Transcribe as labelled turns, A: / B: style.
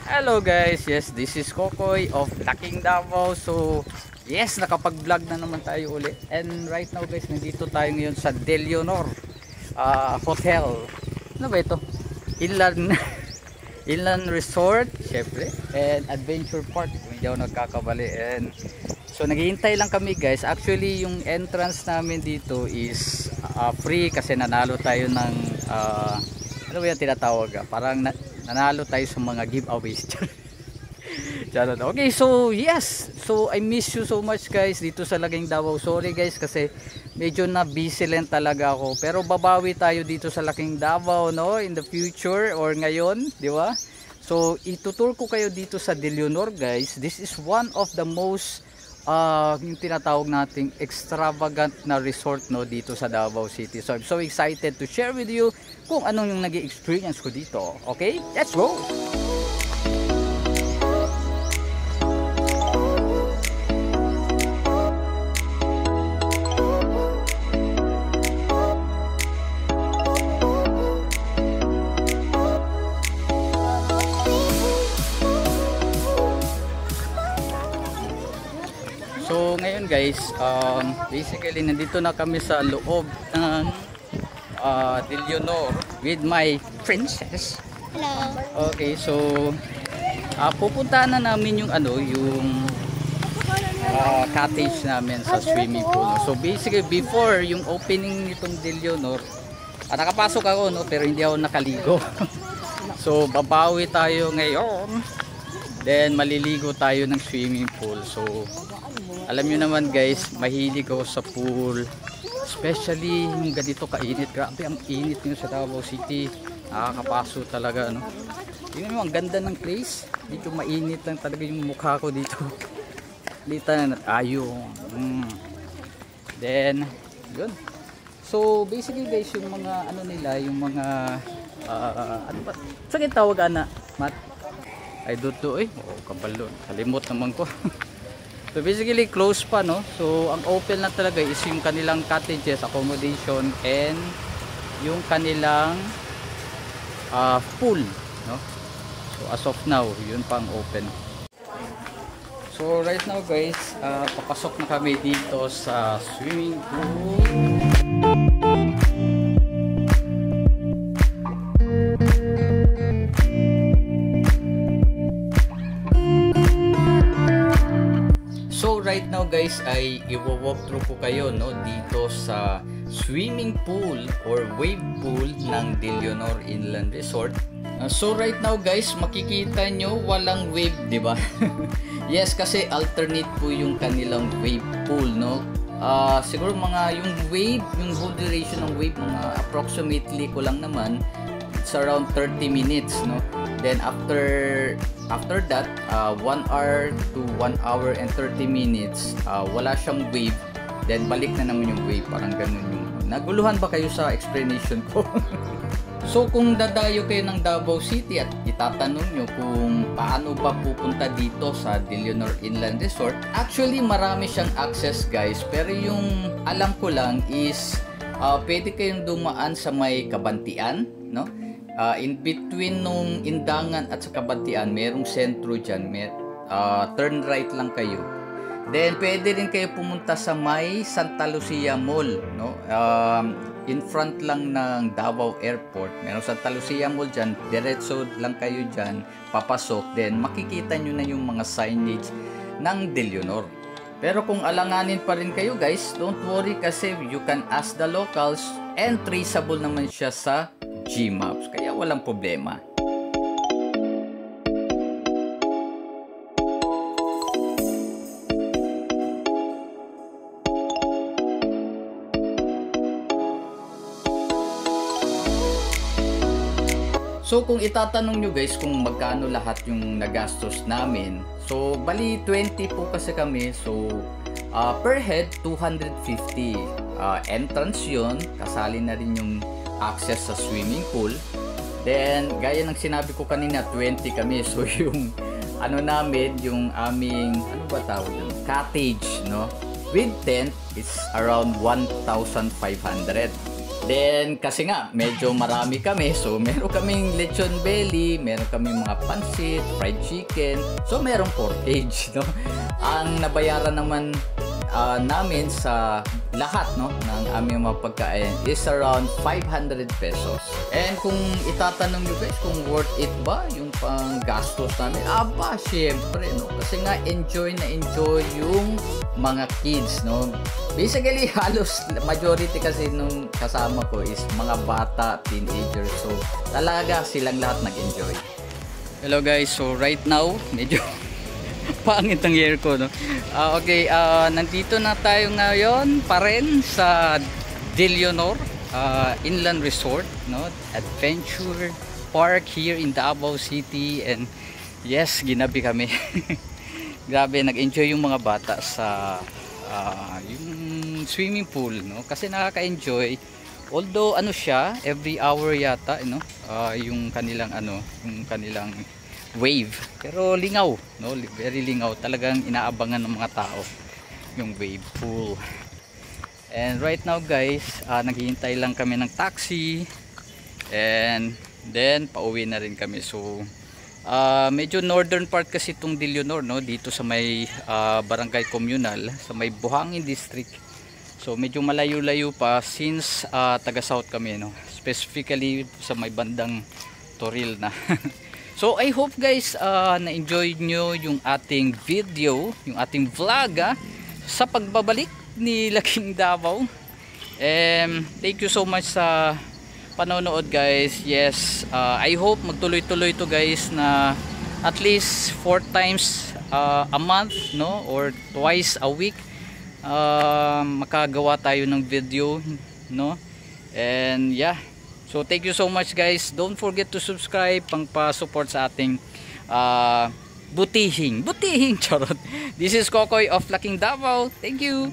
A: Hello guys, yes, this is Kokoy of Laking Davao. So yes, nakapag-vlog na naman tayo ulit. And right now guys, nandito tayo ngayon sa Del Leonor Hotel. Ano ba ito? Inland Inland Resort, syempre, and Adventure Park, kung hindi ako nagkakabali. And so naghihintay lang kami guys. Actually yung entrance namin dito is free kasi nanalo tayo ng ano ba yung tinatawag? Parang nanalo tayo sa mga giveaways. Okay, so yes, so I miss you so much guys dito sa Laking Davao. Sorry guys kasi medyo na busy lang talaga ako, pero babawi tayo dito sa Laking Davao, no, in the future or ngayon, di ba? So itutur ko kayo dito sa Del Leonor guys. This is one of the most yung tinatawag nating extravagant na resort, no, dito sa Davao City. So I'm so excited to share with you kung anong yung naging experience ko dito. Okay, let's go. So ngayon guys, basically nandito na kami sa loob ng Del Leonor with my princess.
B: Hello.
A: Okay, so pupuntahan na namin yung cottage namin sa swimming pool. So basically before yung opening nitong Del Leonor, nakapasok ako, no, pero hindi ako nakaligo. So babawi tayo ngayon. Then maliligo tayo ng swimming pool. So alam nyo naman guys, mahilig ako sa pool, especially yung ganito kainit. Grabe ang init nyo sa Davao City, nakakapaso talaga, ano. Tingnan mo, ang ganda ng place. Dito mainit lang talaga yung mukha ko dito. Dito na ayong then yun. So basically guys, yung mga ano nila, yung mga ano ba, saan tawag ana, Matt? Ay duto kabalo, kalimot naman ko. So basically close pa, no. So ang open na talaga is yung kanilang cottages, accommodation, and yung kanilang pool, no. So as of now, yun pang open. So right now guys, papasok na kami dito sa swimming pool. So right now guys ay i-walk through ko kayo, no, dito sa swimming pool or wave pool ng Del Leonor Inland Resort. So right now guys, makikita nyo walang wave, di ba? Yes, kasi alternate po yung kanilang wave pool, no. Siguro mga yung wave, yung whole duration ng wave, mga approximately ko lang naman, it's around 30 minutes, no. Then after that 1 hour to 1 hour and 30 minutes wala siyang wave, then balik na naman yung wave, parang ganun yung. Naguluhan ba kayo sa explanation ko? So kung dadayo kayo ng Davao City at itatanong nyo kung paano ba pupunta dito sa Del Leonor Inland Resort, actually marami siyang access guys, pero yung alam ko lang is pwede kayong dumaan sa may Kabantian, no. In between nung Indangan at sa Kabantian, merong sentro dyan, turn right lang kayo. Then pwede rin kayo pumunta sa may Santa Lucia Mall, no. In front lang ng Davao Airport, merong Santa Lucia Mall dyan, diretso lang kayo dyan, papasok, then makikita nyo na yung mga signage ng Del Leonor. Pero kung alanganin pa rin kayo guys, don't worry kasi you can ask the locals and traceable naman siya sa Gmaps, kaya walang problema. So kung itatanong nyo guys kung magkano lahat yung nagastos namin, so bali 20 po kasi kami, so per head 250, entrance yun, kasali na rin yung access sa swimming pool. Then gaya ng sinabi ko kanina, 20 kami, so yung ano namin, yung aming ano ba tawag yun, cottage, no, with tent is around 1,500. Then kasi nga medyo marami kami, so meron kaming lechon belly, meron kaming mga pansit, fried chicken, so merong portage, no? Ang nabayaran naman namin sa lahat, no, ng aming mga pagkain is around 500 pesos. And kung itatanong nyo guys kung worth it ba yung pang gastos namin, aba syempre, no, kasi nga enjoy yung mga kids, no. Basically halos majority kasi nung kasama ko is mga bata, teenagers, so talaga silang lahat nag-enjoy. Hello guys, so right now medyo pangit ang hair ko, no? Okay, nandito na tayo ngayon pa rin sa Del Leonor Inland Resort, no? Adventure Park here in Davao City. And yes, ginabi kami. Grabe, nag-enjoy yung mga bata sa yung swimming pool, no? Kasi nakaka-enjoy. Although ano siya, every hour yata, no? Yung kanilang wave, pero lingaw, no, very lingaw, talagang inaabangan ng mga tao yung wave pool. And right now guys, naghihintay lang kami ng taxi, and then pauwi na rin kami. So medyo northern part kasi itong Del Leonor, no, dito sa may barangay communal sa may Buhangin district, so medyo malayo-layo pa since taga south kami, no, specifically sa may bandang Toril na. So I hope guys na-enjoy nyo yung ating video, yung ating vlog sa pagbabalik ni Laking Davao. Thank you so much sa panonood guys. Yes, I hope magtuloy-tuloy to guys na at least 4 times a month, no, or twice a week makagawa tayo ng video, no. And yeah, so thank you so much guys. Don't forget to subscribe pang pa-support sa ating butihing charot. This is Kokoy of Laking Davao. Thank you.